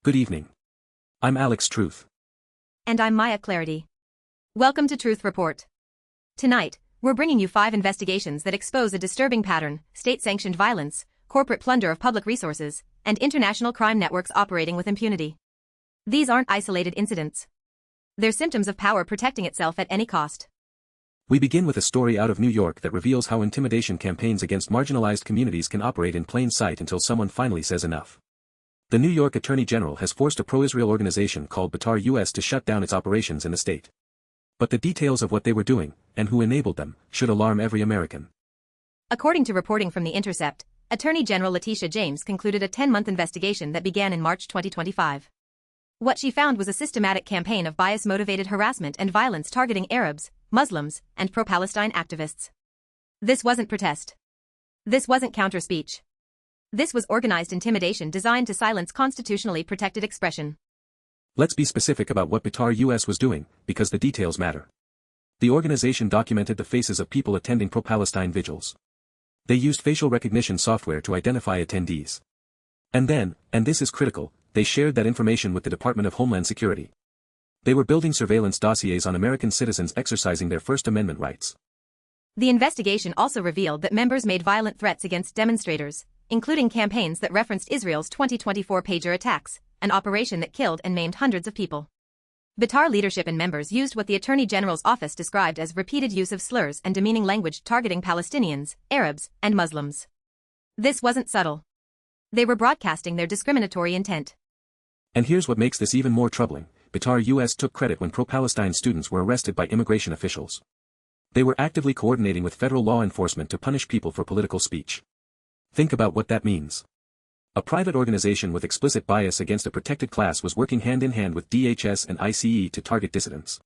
Good evening. I'm Alex Truth. And I'm Maya Clarity. Welcome to Truth Report. Tonight, we're bringing you 5 investigations that expose a disturbing pattern: state-sanctioned violence, corporate plunder of public resources, and international crime networks operating with impunity. These aren't isolated incidents. They're symptoms of power protecting itself at any cost. We begin with a story out of New York that reveals how intimidation campaigns against marginalized communities can operate in plain sight until someone finally says enough. The New York Attorney General has forced a pro-Israel organization called Betar U.S. to shut down its operations in the state. But the details of what they were doing, and who enabled them, should alarm every American. According to reporting from the Intercept, Attorney General Letitia James concluded a 10-month investigation that began in March 2025. What she found was a systematic campaign of bias-motivated harassment and violence targeting Arabs, Muslims, and pro-Palestine activists. This wasn't protest. This wasn't counter-speech. This was organized intimidation designed to silence constitutionally protected expression. Let's be specific about what Betar U.S. was doing, because the details matter. The organization documented the faces of people attending pro-Palestine vigils. They used facial recognition software to identify attendees. And then, and this is critical, they shared that information with the Department of Homeland Security. They were building surveillance dossiers on American citizens exercising their First Amendment rights. The investigation also revealed that members made violent threats against demonstrators, including campaigns that referenced Israel's 2024 pager attacks, an operation that killed and maimed hundreds of people. Betar leadership and members used what the Attorney General's office described as repeated use of slurs and demeaning language targeting Palestinians, Arabs, and Muslims. This wasn't subtle. They were broadcasting their discriminatory intent. And here's what makes this even more troubling: Betar U.S. took credit when pro-Palestine students were arrested by immigration officials. They were actively coordinating with federal law enforcement to punish people for political speech. Think about what that means. A private organization with explicit bias against a protected class was working hand-in-hand with DHS and ICE to target dissidents.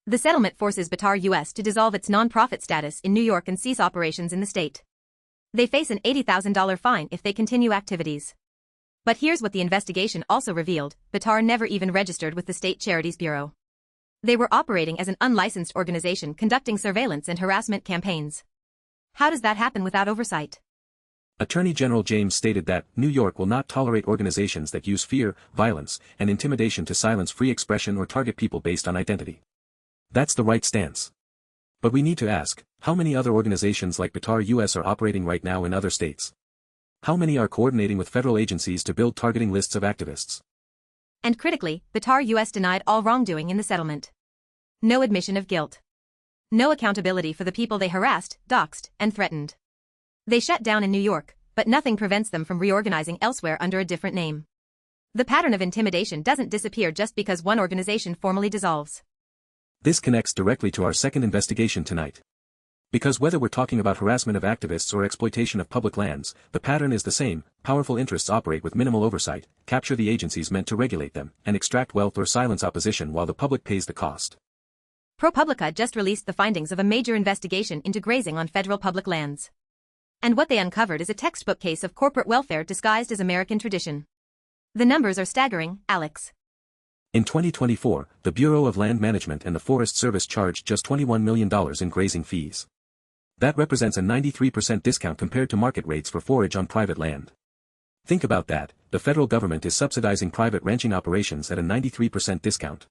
The settlement forces Betar U.S. to dissolve its non-profit status in New York and cease operations in the state. They face an $80,000 fine if they continue activities. But here's what the investigation also revealed: Betar never even registered with the State Charities Bureau. They were operating as an unlicensed organization conducting surveillance and harassment campaigns. How does that happen without oversight? Attorney General James stated that New York will not tolerate organizations that use fear, violence, and intimidation to silence free expression or target people based on identity. That's the right stance. But we need to ask, how many other organizations like Betar U.S. are operating right now in other states? How many are coordinating with federal agencies to build targeting lists of activists? And critically, Betar U.S. denied all wrongdoing in the settlement. No admission of guilt. No accountability for the people they harassed, doxed, and threatened. They shut down in New York, but nothing prevents them from reorganizing elsewhere under a different name. The pattern of intimidation doesn't disappear just because one organization formally dissolves. This connects directly to our second investigation tonight. Because whether we're talking about harassment of activists or exploitation of public lands, the pattern is the same: powerful interests operate with minimal oversight, capture the agencies meant to regulate them, and extract wealth or silence opposition while the public pays the cost. ProPublica just released the findings of a major investigation into grazing on federal public lands. And what they uncovered is a textbook case of corporate welfare disguised as American tradition. The numbers are staggering, Alex. In 2024, the Bureau of Land Management and the Forest Service charged just $21 million in grazing fees. That represents a 93% discount compared to market rates for forage on private land. Think about that: the federal government is subsidizing private ranching operations at a 93% discount.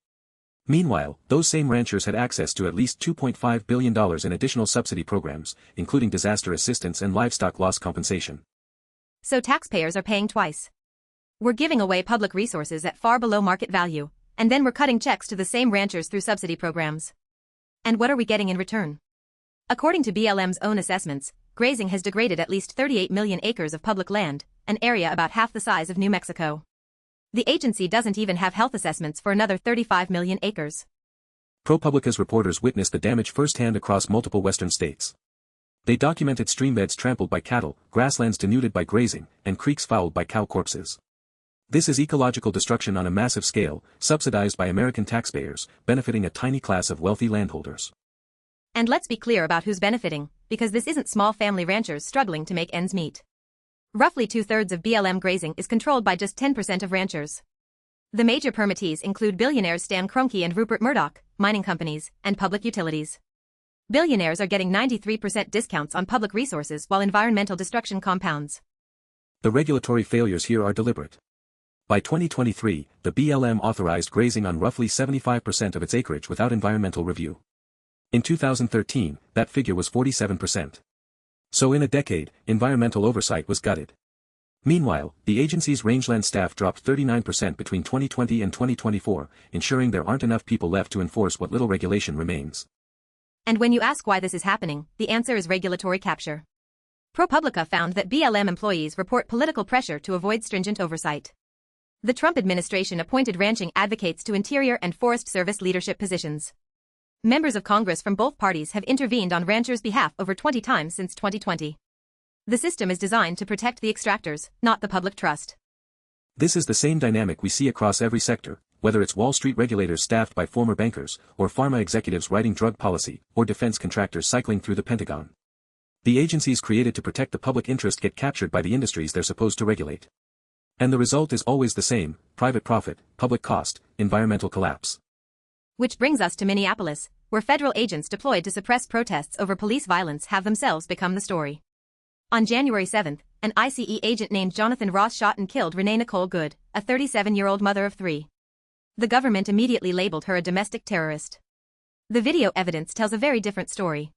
Meanwhile, those same ranchers had access to at least $2.5 billion in additional subsidy programs, including disaster assistance and livestock loss compensation. So taxpayers are paying twice. We're giving away public resources at far below market value, and then we're cutting checks to the same ranchers through subsidy programs. And what are we getting in return? According to BLM's own assessments, grazing has degraded at least 38 million acres of public land, an area about half the size of New Mexico. The agency doesn't even have health assessments for another 35 million acres. ProPublica's reporters witnessed the damage firsthand across multiple western states. They documented streambeds trampled by cattle, grasslands denuded by grazing, and creeks fouled by cow corpses. This is ecological destruction on a massive scale, subsidized by American taxpayers, benefiting a tiny class of wealthy landholders. And let's be clear about who's benefiting, because this isn't small family ranchers struggling to make ends meet. Roughly 2/3 of BLM grazing is controlled by just 10% of ranchers. The major permittees include billionaires Stan Kroenke and Rupert Murdoch, mining companies, and public utilities. Billionaires are getting 93% discounts on public resources while environmental destruction compounds. The regulatory failures here are deliberate. By 2023, the BLM authorized grazing on roughly 75% of its acreage without environmental review. In 2013, that figure was 47%. So in a decade, environmental oversight was gutted. Meanwhile, the agency's rangeland staff dropped 39% between 2020 and 2024, ensuring there aren't enough people left to enforce what little regulation remains. And when you ask why this is happening, the answer is regulatory capture. ProPublica found that BLM employees report political pressure to avoid stringent oversight. The Trump administration appointed ranching advocates to Interior and Forest Service leadership positions. Members of Congress from both parties have intervened on ranchers' behalf over 20 times since 2020. The system is designed to protect the extractors, not the public trust. This is the same dynamic we see across every sector, whether it's Wall Street regulators staffed by former bankers, or pharma executives writing drug policy, or defense contractors cycling through the Pentagon. The agencies created to protect the public interest get captured by the industries they're supposed to regulate. And the result is always the same: private profit, public cost, environmental collapse. Which brings us to Minneapolis, where federal agents deployed to suppress protests over police violence have themselves become the story. On January 7, an ICE agent named Jonathan Ross shot and killed Renee Nicole Good, a 37-year-old mother of 3. The government immediately labeled her a domestic terrorist. The video evidence tells a very different story.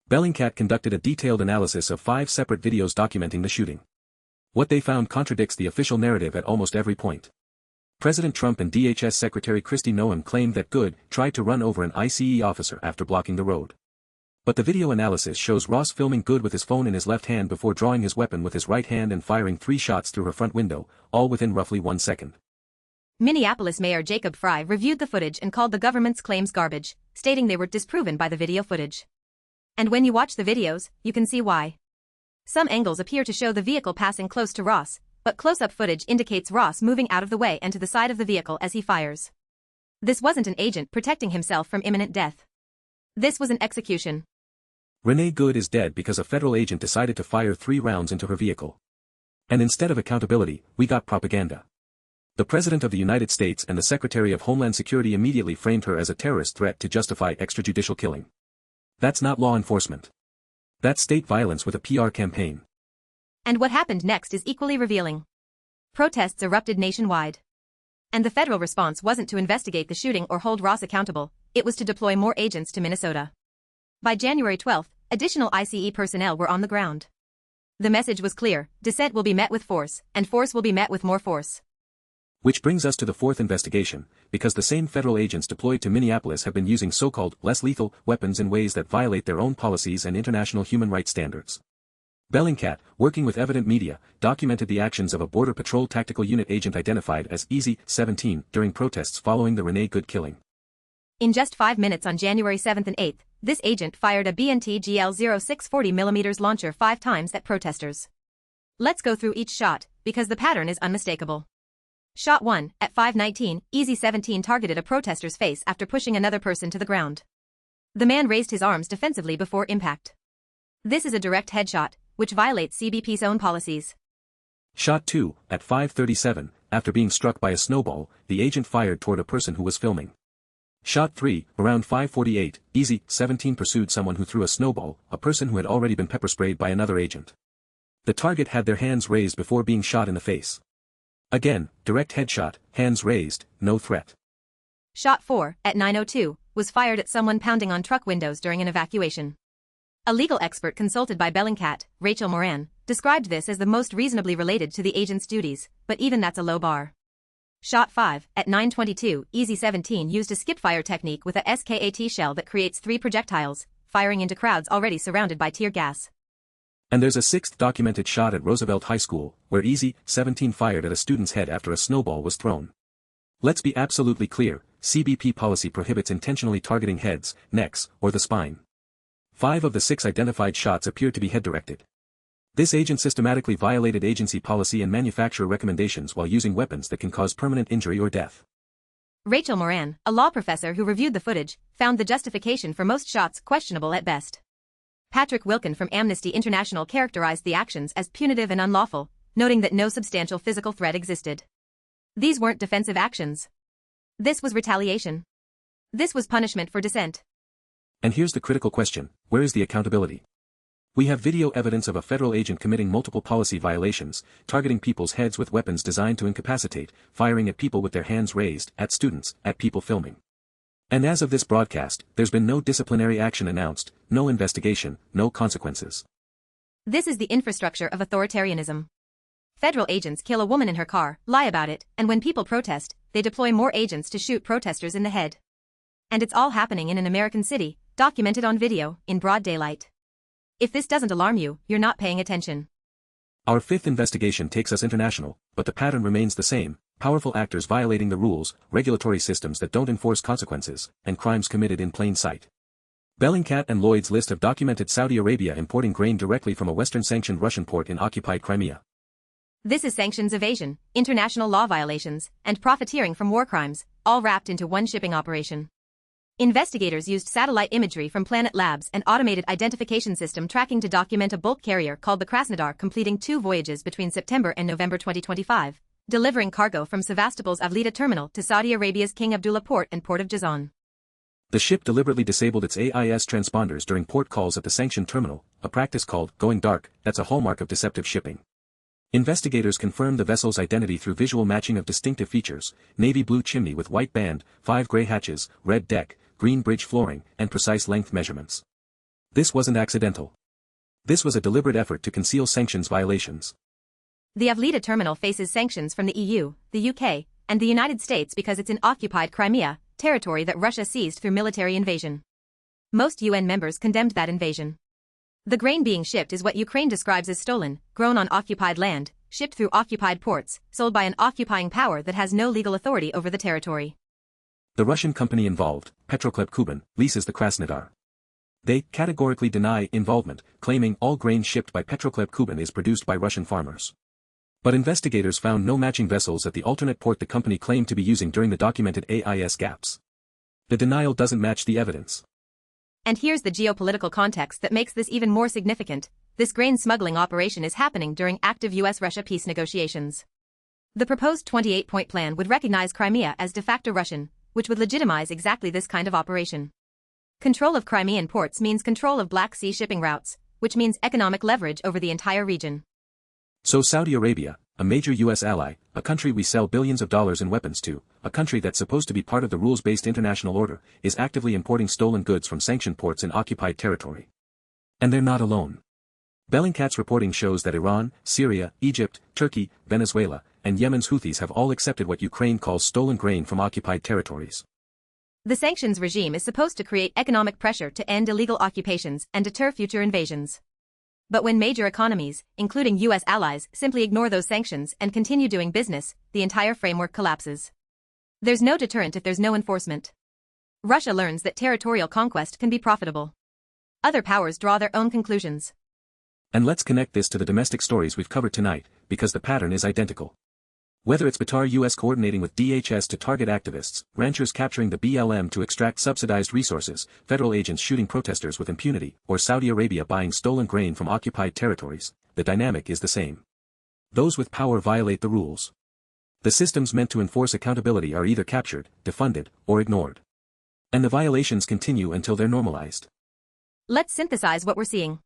Bellingcat conducted a detailed analysis of 5 separate videos documenting the shooting. What they found contradicts the official narrative at almost every point. President Trump and DHS Secretary Kristi Noem claimed that Good tried to run over an ICE officer after blocking the road. But the video analysis shows Ross filming Good with his phone in his left hand before drawing his weapon with his right hand and firing 3 shots through her front window, all within roughly 1 second. Minneapolis Mayor Jacob Frey reviewed the footage and called the government's claims garbage, stating they were disproven by the video footage. And when you watch the videos, you can see why. Some angles appear to show the vehicle passing close to Ross, but close-up footage indicates Ross moving out of the way and to the side of the vehicle as he fires. This wasn't an agent protecting himself from imminent death. This was an execution. Renee Good is dead because a federal agent decided to fire 3 rounds into her vehicle. And instead of accountability, we got propaganda. The President of the United States and the Secretary of Homeland Security immediately framed her as a terrorist threat to justify extrajudicial killing. That's not law enforcement. That's state violence with a PR campaign. And what happened next is equally revealing. Protests erupted nationwide. And the federal response wasn't to investigate the shooting or hold Ross accountable, it was to deploy more agents to Minnesota. By January 12, additional ICE personnel were on the ground. The message was clear: dissent will be met with force, and force will be met with more force. Which brings us to the 4th investigation, because the same federal agents deployed to Minneapolis have been using so-called less lethal weapons in ways that violate their own policies and international human rights standards. Bellingcat, working with Evident Media, documented the actions of a Border Patrol Tactical Unit agent identified as EZ-17 during protests following the Renee Good killing. In just 5 minutes on January 7 and 8, this agent fired a BNT GL-06 40mm launcher 5 times at protesters. Let's go through each shot, because the pattern is unmistakable. Shot 1, at 5:19, EZ-17 targeted a protester's face after pushing another person to the ground. The man raised his arms defensively before impact. This is a direct headshot, which violates CBP's own policies. Shot 2, at 5:37, after being struck by a snowball, the agent fired toward a person who was filming. Shot 3, around 5:48, EZ-17 pursued someone who threw a snowball, a person who had already been pepper sprayed by another agent. The target had their hands raised before being shot in the face. Again, direct headshot, hands raised, no threat. Shot 4, at 9:02, was fired at someone pounding on truck windows during an evacuation. A legal expert consulted by Bellingcat, Rachel Moran, described this as the most reasonably related to the agent's duties, but even that's a low bar. Shot 5, at 9:22, EZ-17 used a skip-fire technique with a SKAT shell that creates 3 projectiles, firing into crowds already surrounded by tear gas. And there's a 6th documented shot at Roosevelt High School, where EZ-17 fired at a student's head after a snowball was thrown. Let's be absolutely clear, CBP policy prohibits intentionally targeting heads, necks, or the spine. 5 of the 6 identified shots appear to be head-directed. This agent systematically violated agency policy and manufacturer recommendations while using weapons that can cause permanent injury or death. Rachel Moran, a law professor who reviewed the footage, found the justification for most shots questionable at best. Patrick Wilkin from Amnesty International characterized the actions as punitive and unlawful, noting that no substantial physical threat existed. These weren't defensive actions. This was retaliation. This was punishment for dissent. And here's the critical question: where is the accountability? We have video evidence of a federal agent committing multiple policy violations, targeting people's heads with weapons designed to incapacitate, firing at people with their hands raised, at students, at people filming. And as of this broadcast, there's been no disciplinary action announced, no investigation, no consequences. This is the infrastructure of authoritarianism. Federal agents kill a woman in her car, lie about it, and when people protest, they deploy more agents to shoot protesters in the head. And it's all happening in an American city, documented on video, in broad daylight. If this doesn't alarm you, you're not paying attention. Our fifth investigation takes us international, but the pattern remains the same: powerful actors violating the rules, regulatory systems that don't enforce consequences, and crimes committed in plain sight. Bellingcat and Lloyd's list have documented Saudi Arabia importing grain directly from a Western-sanctioned Russian port in occupied Crimea. This is sanctions evasion, international law violations, and profiteering from war crimes, all wrapped into one shipping operation. Investigators used satellite imagery from Planet Labs and automated identification system tracking to document a bulk carrier called the Krasnodar completing 2 voyages between September and November 2025, delivering cargo from Sevastopol's Avlida terminal to Saudi Arabia's King Abdullah port and port of Jazan. The ship deliberately disabled its AIS transponders during port calls at the sanctioned terminal, a practice called going dark, that's a hallmark of deceptive shipping. Investigators confirmed the vessel's identity through visual matching of distinctive features: navy blue chimney with white band, 5 gray hatches, red deck, green bridge flooring, and precise length measurements. This wasn't accidental. This was a deliberate effort to conceal sanctions violations. The Avlida terminal faces sanctions from the EU, the UK, and the United States because it's in occupied Crimea, territory that Russia seized through military invasion. Most UN members condemned that invasion. The grain being shipped is what Ukraine describes as stolen, grown on occupied land, shipped through occupied ports, sold by an occupying power that has no legal authority over the territory. The Russian company involved, PetroChleeb leases the Krasnodar. They categorically deny involvement, claiming all grain shipped by PetroChleeb is produced by Russian farmers. But investigators found no matching vessels at the alternate port the company claimed to be using during the documented AIS gaps. The denial doesn't match the evidence. And here's the geopolitical context that makes this even more significant: this grain smuggling operation is happening during active US-Russia peace negotiations. The proposed 28-point plan would recognize Crimea as de facto Russian, which would legitimize exactly this kind of operation. Control of Crimean ports means control of Black Sea shipping routes, which means economic leverage over the entire region. So Saudi Arabia, a major US ally, a country we sell billions of dollars in weapons to, a country that's supposed to be part of the rules-based international order, is actively importing stolen goods from sanctioned ports in occupied territory. And they're not alone. Bellingcat's reporting shows that Iran, Syria, Egypt, Turkey, Venezuela, and Yemen's Houthis have all accepted what Ukraine calls stolen grain from occupied territories. The sanctions regime is supposed to create economic pressure to end illegal occupations and deter future invasions. But when major economies, including US allies, simply ignore those sanctions and continue doing business, the entire framework collapses. There's no deterrent if there's no enforcement. Russia learns that territorial conquest can be profitable. Other powers draw their own conclusions. And let's connect this to the domestic stories we've covered tonight, because the pattern is identical. Whether it's Betar U.S. coordinating with DHS to target activists, ranchers capturing the BLM to extract subsidized resources, federal agents shooting protesters with impunity, or Saudi Arabia buying stolen grain from occupied territories, the dynamic is the same. Those with power violate the rules. The systems meant to enforce accountability are either captured, defunded, or ignored. And the violations continue until they're normalized. Let's synthesize what we're seeing.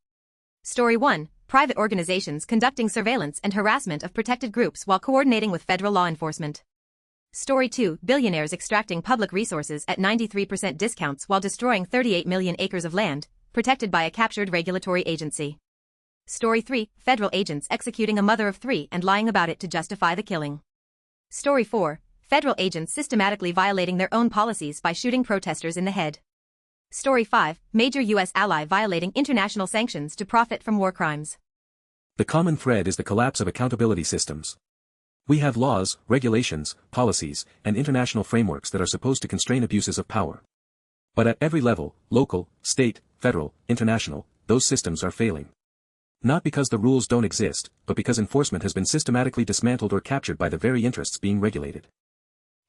Story 1. Private organizations conducting surveillance and harassment of protected groups while coordinating with federal law enforcement. Story 2. Billionaires extracting public resources at 93% discounts while destroying 38 million acres of land, protected by a captured regulatory agency. Story 3. Federal agents executing a mother of 3 and lying about it to justify the killing. Story 4. Federal agents systematically violating their own policies by shooting protesters in the head. Story 5. Major U.S. ally violating international sanctions to profit from war crimes. The common thread is the collapse of accountability systems. We have laws, regulations, policies, and international frameworks that are supposed to constrain abuses of power. But at every level, local, state, federal, international, those systems are failing. Not because the rules don't exist, but because enforcement has been systematically dismantled or captured by the very interests being regulated.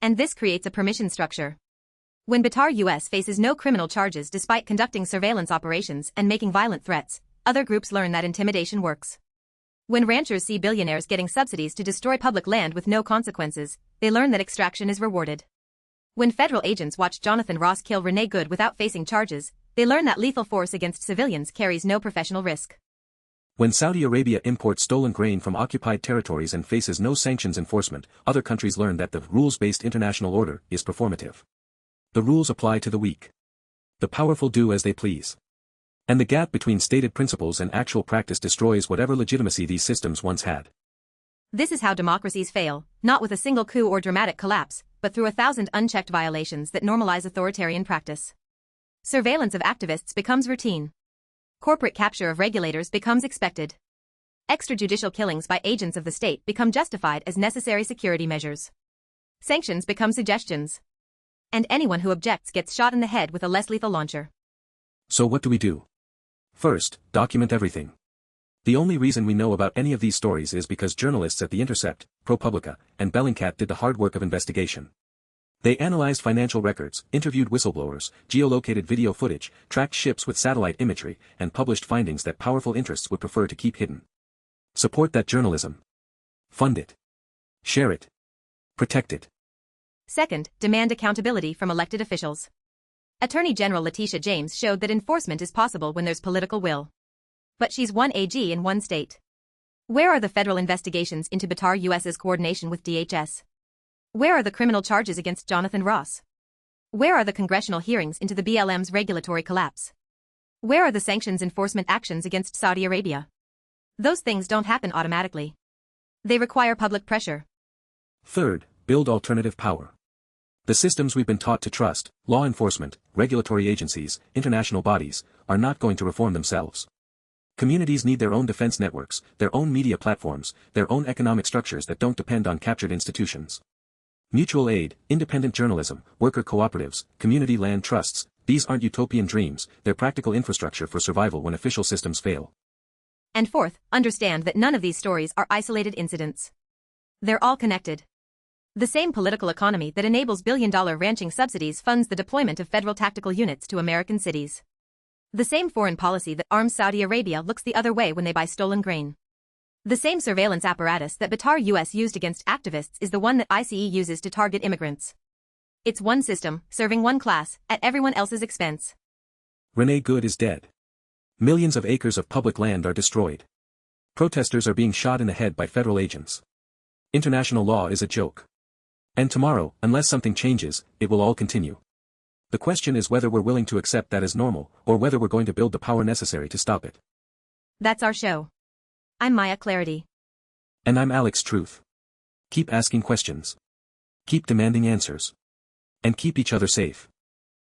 And this creates a permission structure. When Betar U.S. faces no criminal charges despite conducting surveillance operations and making violent threats, other groups learn that intimidation works. When ranchers see billionaires getting subsidies to destroy public land with no consequences, they learn that extraction is rewarded. When federal agents watch Jonathan Ross kill Renee Good without facing charges, they learn that lethal force against civilians carries no professional risk. When Saudi Arabia imports stolen grain from occupied territories and faces no sanctions enforcement, other countries learn that the rules-based international order is performative. The rules apply to the weak. The powerful do as they please. And the gap between stated principles and actual practice destroys whatever legitimacy these systems once had. This is how democracies fail, not with a single coup or dramatic collapse, but through 1,000 unchecked violations that normalize authoritarian practice. Surveillance of activists becomes routine. Corporate capture of regulators becomes expected. Extrajudicial killings by agents of the state become justified as necessary security measures. Sanctions become suggestions. And anyone who objects gets shot in the head with a less lethal launcher. So what do we do? First, document everything. The only reason we know about any of these stories is because journalists at the Intercept, ProPublica, and Bellingcat did the hard work of investigation. They analyzed financial records, interviewed whistleblowers, geolocated video footage, tracked ships with satellite imagery, and published findings that powerful interests would prefer to keep hidden. Support that journalism. Fund it. Share it. Protect it. Second, demand accountability from elected officials. Attorney General Letitia James showed that enforcement is possible when there's political will. But she's one AG in one state. Where are the federal investigations into Betar U.S.'s coordination with DHS? Where are the criminal charges against Jonathan Ross? Where are the congressional hearings into the BLM's regulatory collapse? Where are the sanctions enforcement actions against Saudi Arabia? Those things don't happen automatically. They require public pressure. Third, build alternative power. The systems we've been taught to trust, law enforcement, regulatory agencies, international bodies, are not going to reform themselves. Communities need their own defense networks, their own media platforms, their own economic structures that don't depend on captured institutions. Mutual aid, independent journalism, worker cooperatives, community land trusts, these aren't utopian dreams, they're practical infrastructure for survival when official systems fail. And fourth, understand that none of these stories are isolated incidents. They're all connected. The same political economy that enables billion-dollar ranching subsidies funds the deployment of federal tactical units to American cities. The same foreign policy that arms Saudi Arabia looks the other way when they buy stolen grain. The same surveillance apparatus that Betar U.S. used against activists is the one that ICE uses to target immigrants. It's one system, serving one class, at everyone else's expense. Renee Good is dead. Millions of acres of public land are destroyed. Protesters are being shot in the head by federal agents. International law is a joke. And tomorrow, unless something changes, it will all continue. The question is whether we're willing to accept that as normal, or whether we're going to build the power necessary to stop it. That's our show. I'm Maya Clarity. And I'm Alex Truth. Keep asking questions. Keep demanding answers. And keep each other safe.